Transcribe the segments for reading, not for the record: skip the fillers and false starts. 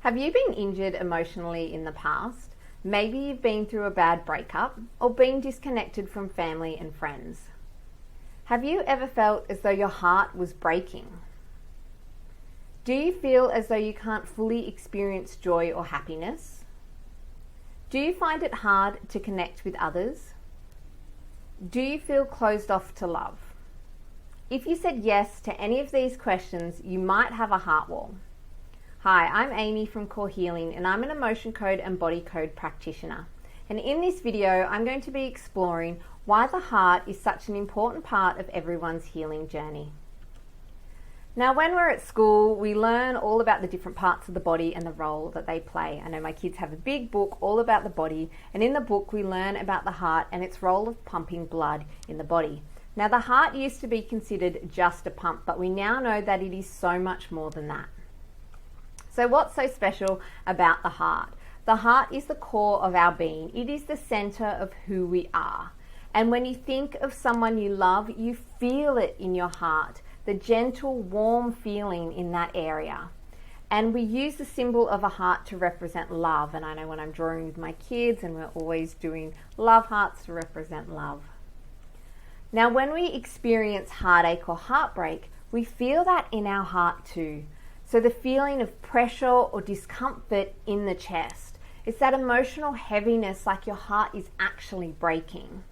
Have you been injured emotionally in the past? Maybe you've been through a bad breakup or been disconnected from family and friends. Have you ever felt as though your heart was breaking? Do you feel as though you can't fully experience joy or happiness? Do you find it hard to connect with others? Do you feel closed off to love? If you said yes to any of these questions, you might have a heart wall. Hi, I'm Amy from Core Healing and I'm an emotion code and body code practitioner. And in this video, I'm going to be exploring why the heart is such an important part of everyone's healing journey. Now, when we're at school, we learn all about the different parts of the body and the role that they play. I know my kids have a big book all about the body, and in the book we learn about the heart and its role of pumping blood in the body. Now, the heart used to be considered just a pump, but we now know that it is so much more than that. So what's so special about the heart? The heart is the core of our being. It is the center of who we are. And when you think of someone you love, you feel it in your heart, the gentle, warm feeling in that area. And we use the symbol of a heart to represent love. And I know when I'm drawing with my kids, and we're always doing love hearts to represent love. Now, when we experience heartache or heartbreak, we feel that in our heart too. So the feeling of pressure or discomfort in the chest. It's that emotional heaviness, like your heart is actually breaking.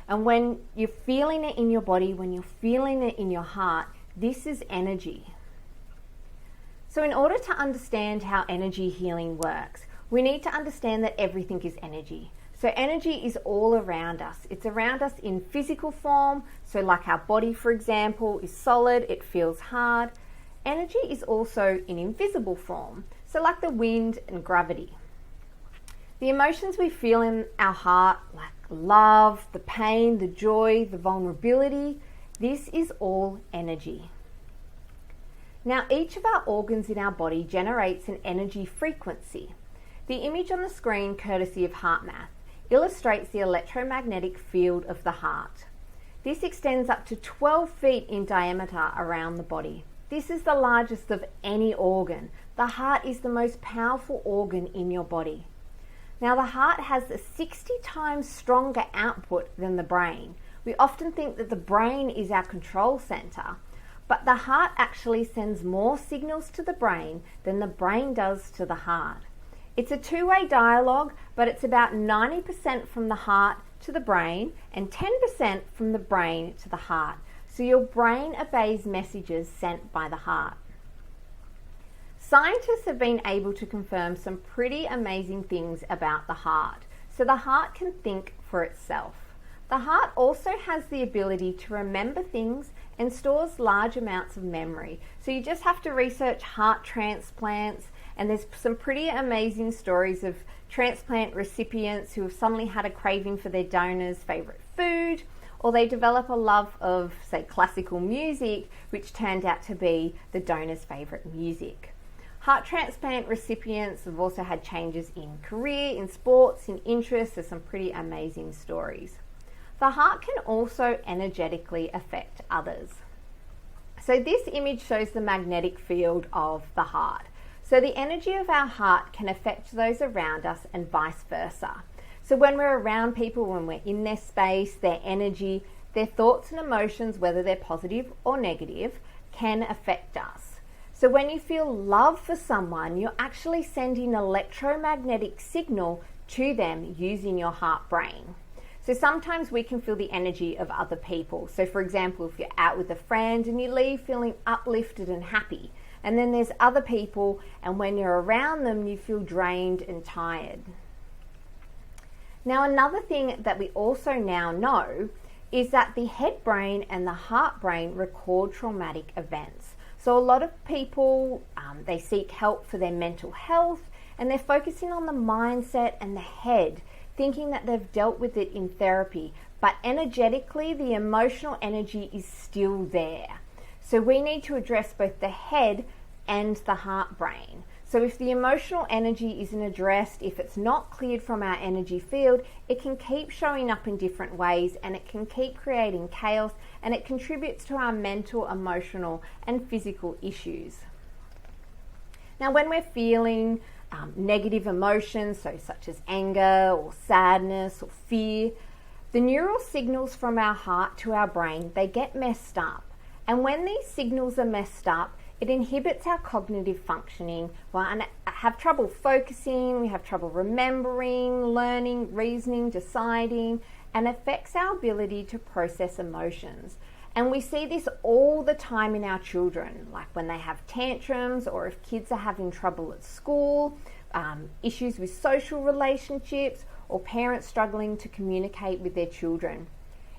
And when you're feeling it in your body, when you're feeling it in your heart, this is energy. So in order to understand how energy healing works, we need to understand that everything is energy. So energy is all around us. It's around us in physical form. So like our body, for example, is solid, it feels hard. Energy is also in invisible form, so like the wind and gravity. The emotions we feel in our heart, like love, the pain, the joy, the vulnerability, this is all energy. Now, each of our organs in our body generates an energy frequency. The image on the screen, courtesy of HeartMath, illustrates the electromagnetic field of the heart. This extends up to 12 feet in diameter around the body. This is the largest of any organ. The heart is the most powerful organ in your body. Now, the heart has a 60 times stronger output than the brain. We often think that the brain is our control center, but the heart actually sends more signals to the brain than the brain does to the heart. It's a two-way dialogue, but it's about 90% from the heart to the brain and 10% from the brain to the heart. So your brain obeys messages sent by the heart. Scientists have been able to confirm some pretty amazing things about the heart. So the heart can think for itself. The heart also has the ability to remember things and stores large amounts of memory. So you just have to research heart transplants, and there's some pretty amazing stories of transplant recipients who have suddenly had a craving for their donor's favorite food, or they develop a love of, say, classical music, which turned out to be the donor's favorite music. Heart transplant recipients have also had changes in career, in sports, in interests. There's some pretty amazing stories. The heart can also energetically affect others. So this image shows the magnetic field of the heart. So the energy of our heart can affect those around us and vice versa. So when we're around people, when we're in their space, their energy, their thoughts and emotions, whether they're positive or negative, can affect us. So when you feel love for someone, you're actually sending an electromagnetic signal to them using your heart brain. So sometimes we can feel the energy of other people. So for example, if you're out with a friend and you leave feeling uplifted and happy, and then there's other people, and when you're around them, you feel drained and tired. Now, another thing that we also now know is that the head brain and the heart brain record traumatic events. So a lot of people, they seek help for their mental health, and they're focusing on the mindset and the head, thinking that they've dealt with it in therapy. But energetically, the emotional energy is still there. So we need to address both the head and the heart brain. So if the emotional energy isn't addressed, if it's not cleared from our energy field, it can keep showing up in different ways, and it can keep creating chaos, and it contributes to our mental, emotional, and physical issues. Now, when we're feeling negative emotions, so such as anger or sadness or fear, the neural signals from our heart to our brain, they get messed up. And when these signals are messed up, it inhibits our cognitive functioning. We have trouble focusing, we have trouble remembering, learning, reasoning, deciding, and affects our ability to process emotions. And we see this all the time in our children, like when they have tantrums or if kids are having trouble at school, issues with social relationships, or parents struggling to communicate with their children.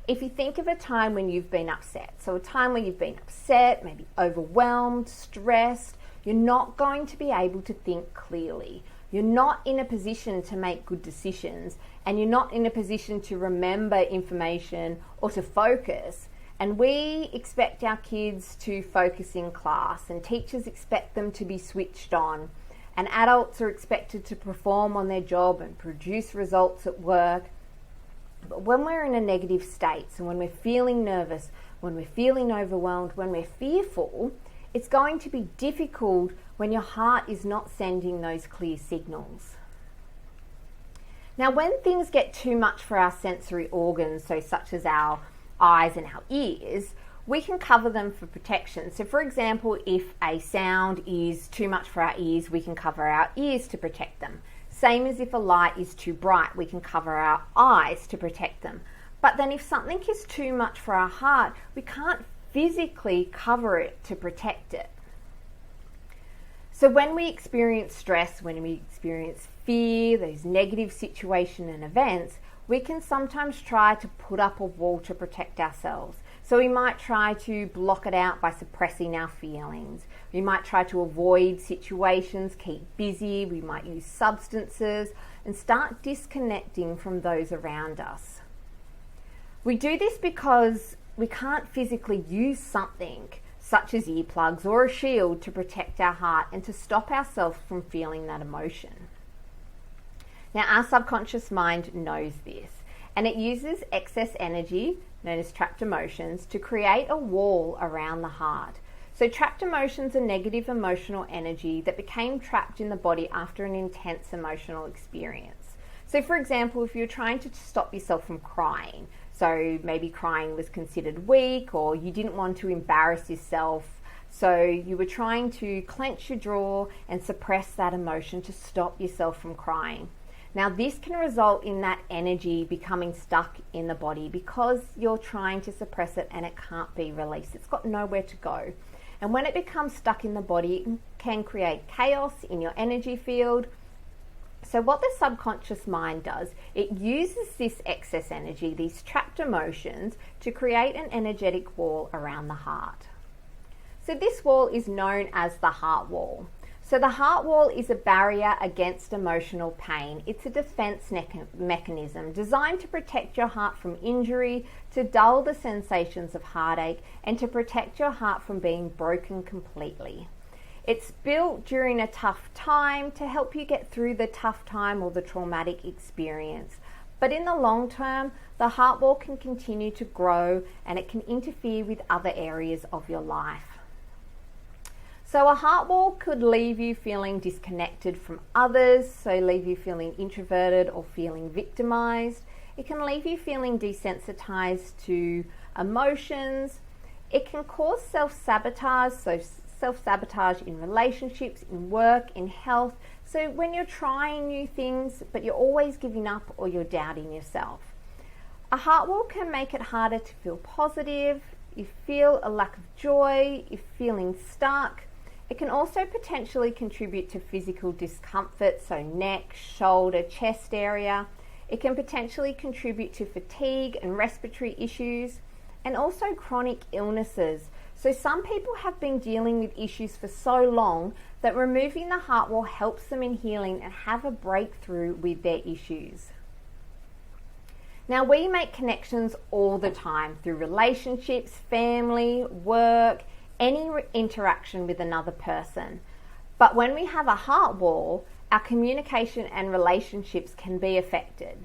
If you think of a time when you've been upset, so a time where you've been upset, maybe overwhelmed, stressed, you're not going to be able to think clearly. You're not in a position to make good decisions, and you're not in a position to remember information or to focus. And we expect our kids to focus in class, and teachers expect them to be switched on, and adults are expected to perform on their job and produce results at work. But when we're in a negative state, so when we're feeling nervous, when we're feeling overwhelmed, when we're fearful, it's going to be difficult when your heart is not sending those clear signals. Now, when things get too much for our sensory organs, so such as our eyes and our ears, we can cover them for protection. So for example, if a sound is too much for our ears, we can cover our ears to protect them. Same as if a light is too bright, we can cover our eyes to protect them. But then if something is too much for our heart, we can't physically cover it to protect it. So when we experience stress, when we experience fear, those negative situations and events, we can sometimes try to put up a wall to protect ourselves. So we might try to block it out by suppressing our feelings. We might try to avoid situations, keep busy. We might use substances and start disconnecting from those around us. We do this because we can't physically use something such as earplugs or a shield to protect our heart and to stop ourselves from feeling that emotion. Now, our subconscious mind knows this, and it uses excess energy, known as trapped emotions, to create a wall around the heart. So trapped emotions are negative emotional energy that became trapped in the body after an intense emotional experience. So for example, if you're trying to stop yourself from crying, so maybe crying was considered weak, or you didn't want to embarrass yourself, so you were trying to clench your jaw and suppress that emotion to stop yourself from crying. Now this can result in that energy becoming stuck in the body because you're trying to suppress it and it can't be released. It's got nowhere to go. And when it becomes stuck in the body, it can create chaos in your energy field. So what the subconscious mind does, it uses this excess energy, these trapped emotions, to create an energetic wall around the heart. So this wall is known as the heart wall. So the heart wall is a barrier against emotional pain. It's a defense mechanism designed to protect your heart from injury, to dull the sensations of heartache, and to protect your heart from being broken completely. It's built during a tough time to help you get through the tough time or the traumatic experience. But in the long term, the heart wall can continue to grow and it can interfere with other areas of your life. So a heart wall could leave you feeling disconnected from others, so leave you feeling introverted or feeling victimized. It can leave you feeling desensitized to emotions. It can cause self-sabotage, so self-sabotage in relationships, in work, in health. So when you're trying new things, but you're always giving up or you're doubting yourself. A heart wall can make it harder to feel positive. You feel a lack of joy, you're feeling stuck. It can also potentially contribute to physical discomfort, so neck, shoulder, chest area. It can potentially contribute to fatigue and respiratory issues, and also chronic illnesses. So some people have been dealing with issues for so long that removing the heart wall helps them in healing and have a breakthrough with their issues. Now, we make connections all the time through relationships, family, work, any interaction with another person. But when we have a heart wall, our communication and relationships can be affected.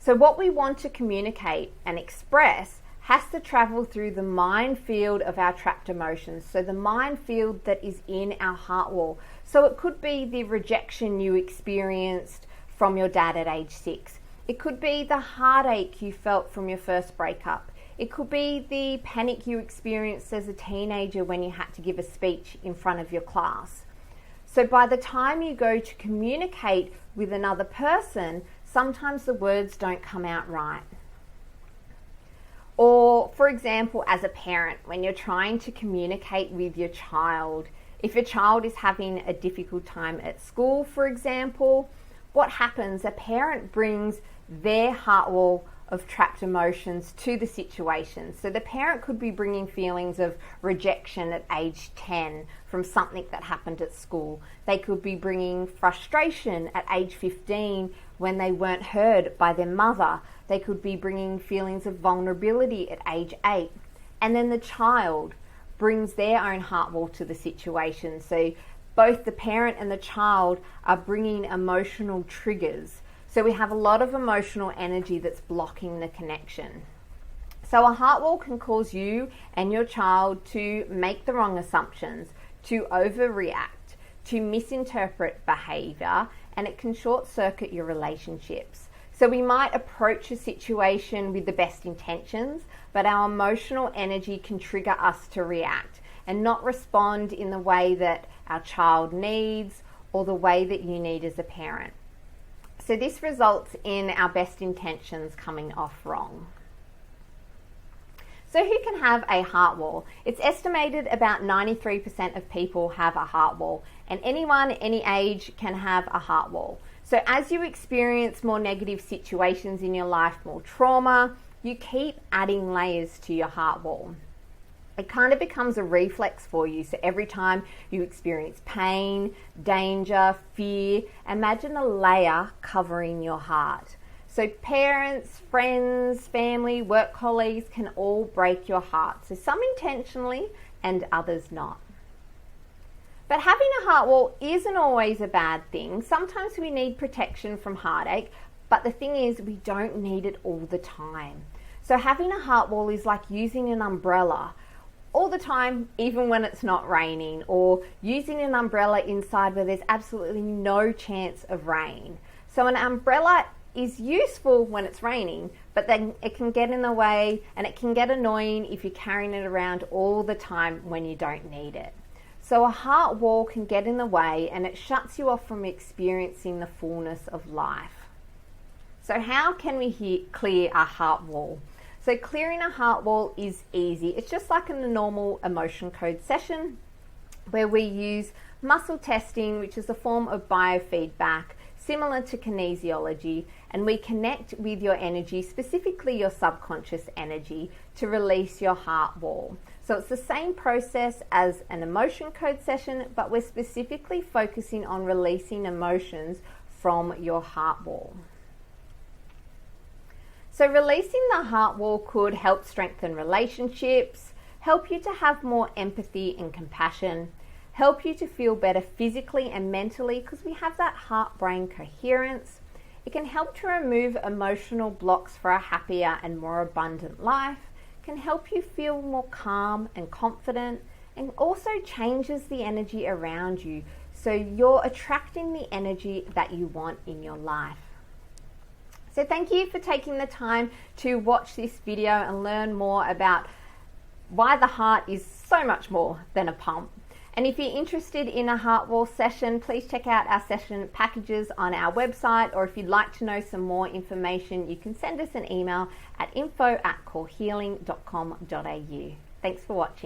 So what we want to communicate and express has to travel through the minefield of our trapped emotions, so the minefield that is in our heart wall. So it could be the rejection you experienced from your dad at age 6. It could be the heartache you felt from your first breakup. It could be the panic you experienced as a teenager when you had to give a speech in front of your class. So by the time you go to communicate with another person, sometimes the words don't come out right. Or, for example, as a parent, when you're trying to communicate with your child, if your child is having a difficult time at school, for example, what happens? A parent brings their heart wall of trapped emotions to the situation. So the parent could be bringing feelings of rejection at age 10 from something that happened at school. They could be bringing frustration at age 15 when they weren't heard by their mother. They could be bringing feelings of vulnerability at age 8. And then the child brings their own heart wall to the situation. So both the parent and the child are bringing emotional triggers. So we have a lot of emotional energy that's blocking the connection. So a heart wall can cause you and your child to make the wrong assumptions, to overreact, to misinterpret behavior, and it can short circuit your relationships. So we might approach a situation with the best intentions, but our emotional energy can trigger us to react and not respond in the way that our child needs or the way that you need as a parent. So this results in our best intentions coming off wrong. So who can have a heart wall? It's estimated about 93% of people have a heart wall, and anyone, any age can have a heart wall. So as you experience more negative situations in your life, more trauma, you keep adding layers to your heart wall. It kind of becomes a reflex for you. So every time you experience pain, danger, fear, imagine a layer covering your heart. So parents, friends, family, work colleagues can all break your heart. So some intentionally and others not. But having a heart wall isn't always a bad thing. Sometimes we need protection from heartache, but the thing is we don't need it all the time. So having a heart wall is like using an umbrella all the time, even when it's not raining, or using an umbrella inside where there's absolutely no chance of rain. So an umbrella is useful when it's raining, but then it can get in the way and it can get annoying if you're carrying it around all the time when you don't need it. So a heart wall can get in the way and it shuts you off from experiencing the fullness of life. So how can we clear a heart wall? So clearing a heart wall is easy. It's just like in a normal emotion code session where we use muscle testing, which is a form of biofeedback similar to kinesiology, and we connect with your energy, specifically your subconscious energy, to release your heart wall. So it's the same process as an emotion code session, but we're specifically focusing on releasing emotions from your heart wall. So releasing the heart wall could help strengthen relationships, help you to have more empathy and compassion, help you to feel better physically and mentally because we have that heart-brain coherence. It can help to remove emotional blocks for a happier and more abundant life, can help you feel more calm and confident, and also changes the energy around you so you're attracting the energy that you want in your life. So thank you for taking the time to watch this video and learn more about why the heart is so much more than a pump. And if you're interested in a heart wall session, please check out our session packages on our website, or if you'd like to know some more information, you can send us an email at info@corehealing.com.au. Thanks for watching.